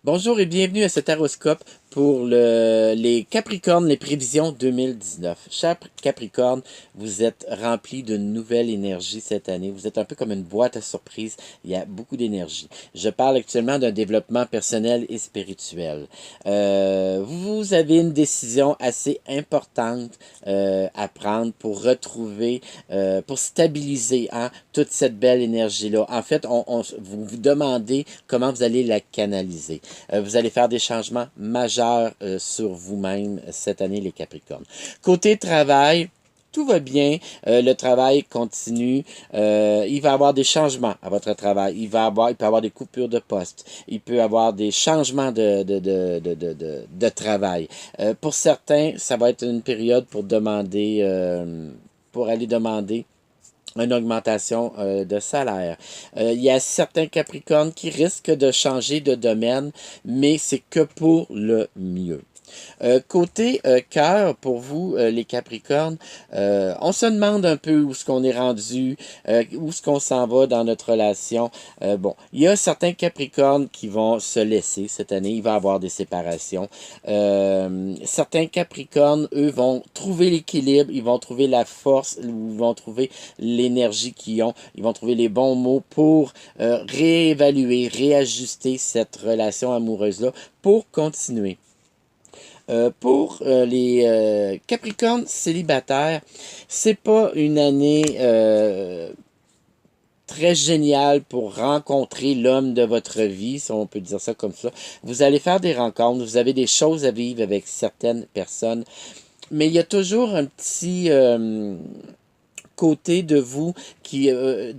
Bonjour et bienvenue à cet horoscope pour les Capricornes, les prévisions 2019. Cher Capricorne, vous êtes rempli de nouvelle énergie cette année. Vous êtes un peu comme une boîte à surprises. Il y a beaucoup d'énergie. Je parle actuellement d'un développement personnel et spirituel. Vous avez une décision assez importante à prendre pour retrouver, pour stabiliser toute cette belle énergie-là. En fait, vous vous demandez comment vous allez la canaliser. Vous allez faire des changements majeurs sur vous-même cette année, les Capricornes. Côté travail, tout va bien, le travail continue, il va y avoir des changements à votre travail, il peut y avoir des coupures de poste, il peut y avoir des changements de travail. Pour certains, ça va être une période pour aller demander une augmentation de salaire. Il y a certains Capricornes qui risquent de changer de domaine, mais c'est que pour le mieux. Côté cœur, pour vous, les Capricornes, on se demande un peu où est-ce qu'on est rendu, où est-ce qu'on s'en va dans notre relation. Bon, il y a certains Capricornes qui vont se laisser cette année. Il va y avoir des séparations. Certains Capricornes, eux, vont trouver l'équilibre, ils vont trouver la force, ils vont trouver l'énergie qu'ils ont, ils vont trouver les bons mots pour réévaluer, réajuster cette relation amoureuse-là pour continuer. Pour les Capricornes célibataires, c'est pas une année très géniale pour rencontrer l'homme de votre vie, si on peut dire ça comme ça. Vous allez faire des rencontres, vous avez des choses à vivre avec certaines personnes, mais il y a toujours un petit côté de vous qui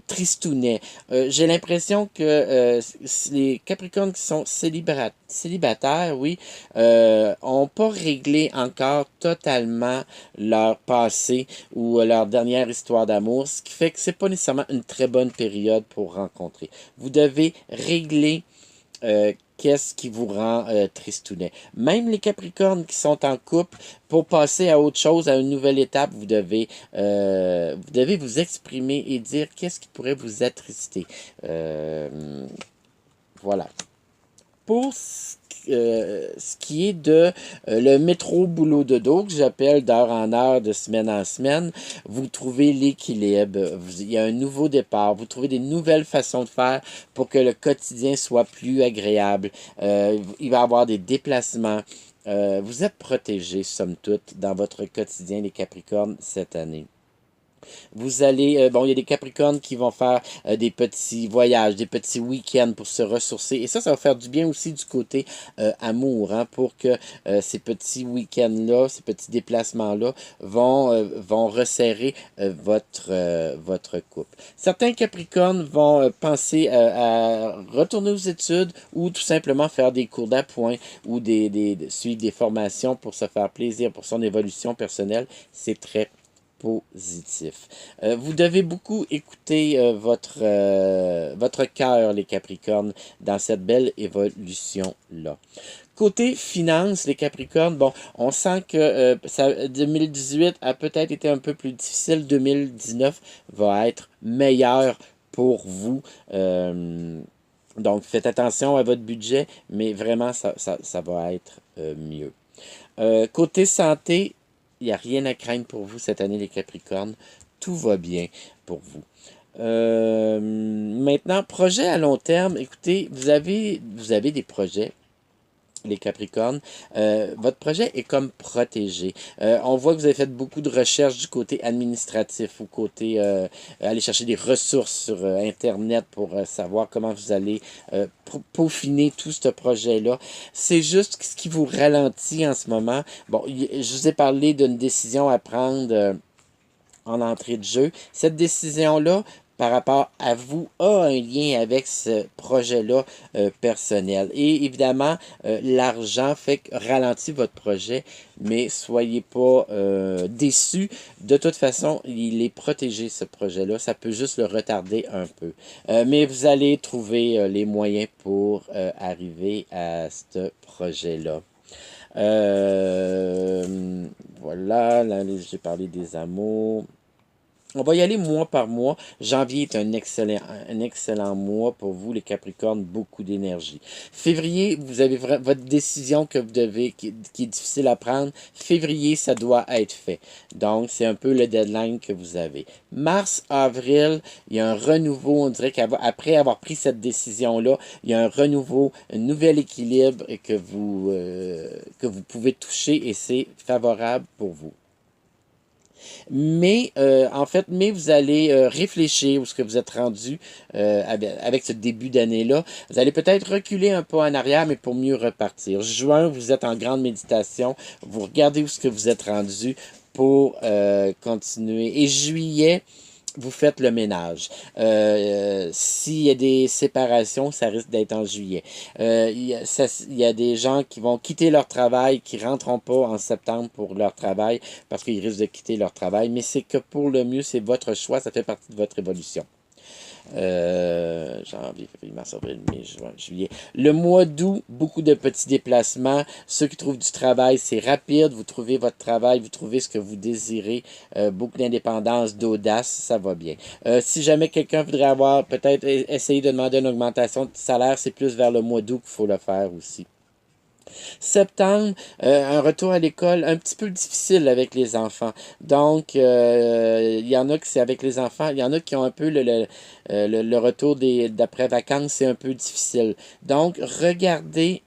tristounet. J'ai l'impression que les Capricornes qui sont célibataires, oui, ont pas réglé encore totalement leur passé ou leur dernière histoire d'amour, ce qui fait que c'est pas nécessairement une très bonne période pour rencontrer. Vous devez régler qu'est-ce qui vous rend tristounet. Même les Capricornes qui sont en couple, pour passer à autre chose, à une nouvelle étape, vous devez vous exprimer et dire qu'est-ce qui pourrait vous attrister. Voilà. Pour ce qui est de le métro boulot dodo, que j'appelle d'heure en heure, de semaine en semaine, vous trouvez l'équilibre. Il y a un nouveau départ. Vous trouvez des nouvelles façons de faire pour que le quotidien soit plus agréable. Il va y avoir des déplacements. Vous êtes protégés, somme toute, dans votre quotidien, les Capricornes, cette année. Vous allez, bon, il y a des Capricornes qui vont faire des petits voyages, des petits week-ends pour se ressourcer. Et ça va faire du bien aussi du côté amour, hein, pour que ces petits week-ends-là, ces petits déplacements-là vont resserrer votre couple. Certains Capricornes vont penser à retourner aux études ou tout simplement faire des cours d'appoint ou suivre des formations pour se faire plaisir pour son évolution personnelle. C'est très positif. Vous devez beaucoup écouter votre cœur, les Capricornes, dans cette belle évolution-là. Côté finance, les Capricornes, bon, on sent que 2018 a peut-être été un peu plus difficile. 2019 va être meilleur pour vous. Donc, faites attention à votre budget, mais vraiment, ça va être mieux. Côté santé, il n'y a rien à craindre pour vous cette année, les Capricornes. Tout va bien pour vous. Maintenant, projet à long terme. Écoutez, vous avez des projets, les Capricornes. Votre projet est comme protégé. On voit que vous avez fait beaucoup de recherches du côté administratif ou côté aller chercher des ressources sur Internet pour savoir comment vous allez peaufiner tout ce projet-là. C'est juste ce qui vous ralentit en ce moment. Bon, je vous ai parlé d'une décision à prendre en entrée de jeu. Cette décision-là, par rapport à vous, a un lien avec ce projet-là personnel. Et évidemment, l'argent fait ralentir votre projet, mais soyez pas déçus. De toute façon, il est protégé, ce projet-là. Ça peut juste le retarder un peu. Mais vous allez trouver les moyens pour arriver à ce projet-là. Voilà, là, j'ai parlé des amours. On va y aller mois par mois. Janvier est un excellent mois pour vous, les Capricornes, beaucoup d'énergie. Février, vous avez votre décision que vous devez, qui est difficile à prendre. Février, ça doit être fait. Donc, c'est un peu le deadline que vous avez. Mars, avril, il y a un renouveau. On dirait qu'après avoir pris cette décision-là, il y a un renouveau, un nouvel équilibre que vous pouvez toucher et c'est favorable pour vous. Mais vous allez réfléchir où ce que vous êtes rendu avec ce début d'année-là. Vous allez peut-être reculer un peu en arrière, mais pour mieux repartir. Juin, vous êtes en grande méditation. Vous regardez où ce que vous êtes rendu pour continuer. Et juillet, vous faites le ménage. S'il y a des séparations, ça risque d'être en juillet. Il y a des gens qui vont quitter leur travail, qui ne rentreront pas en septembre pour leur travail parce qu'ils risquent de quitter leur travail. Mais c'est que pour le mieux, c'est votre choix, ça fait partie de votre évolution. Janvier, février, mars, avril, mai, juin, juillet. Le mois d'août, beaucoup de petits déplacements. Ceux qui trouvent du travail, c'est rapide. Vous trouvez votre travail, vous trouvez ce que vous désirez. Beaucoup d'indépendance, d'audace, ça va bien. Si jamais quelqu'un voudrait avoir, peut-être essayer de demander une augmentation de salaire, c'est plus vers le mois d'août qu'il faut le faire aussi. Septembre, un retour à l'école un petit peu difficile avec les enfants. Donc, il y en a que c'est avec les enfants, il y en a qui ont un peu le retour d'après-vacances, c'est un peu difficile. Donc, regardez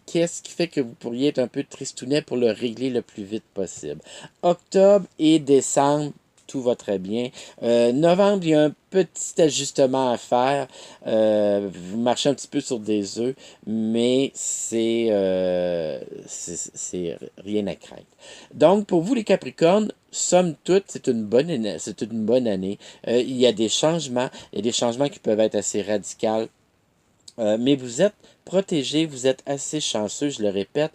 qu'est-ce qui fait que vous pourriez être un peu tristounet pour le régler le plus vite possible. Octobre et décembre, tout va très bien. Novembre, il y a un petit ajustement à faire. Vous marchez un petit peu sur des œufs, mais c'est rien à craindre. Donc, pour vous, les Capricornes, somme toute, c'est une bonne année. Il y a des changements. Il y a des changements qui peuvent être assez radicaux. Mais vous êtes protégé, vous êtes assez chanceux, je le répète.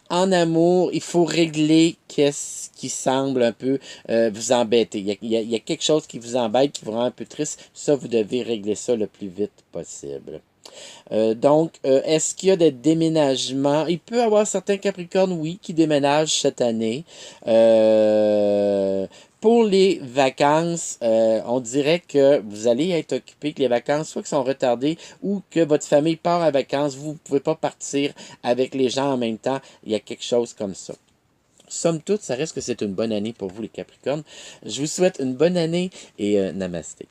En amour, il faut régler qu'est-ce qui semble un peu vous embêter. Il y a quelque chose qui vous embête, qui vous rend un peu triste. Ça, vous devez régler ça le plus vite possible. Est-ce qu'il y a des déménagements? Il peut y avoir certains Capricornes, oui, qui déménagent cette année. Pour les vacances, on dirait que vous allez être occupé, que les vacances, soit qui sont retardées ou que votre famille part en vacances, vous ne pouvez pas partir avec les gens en même temps. Il y a quelque chose comme ça. Somme toute, ça reste que c'est une bonne année pour vous, les Capricornes. Je vous souhaite une bonne année et namasté.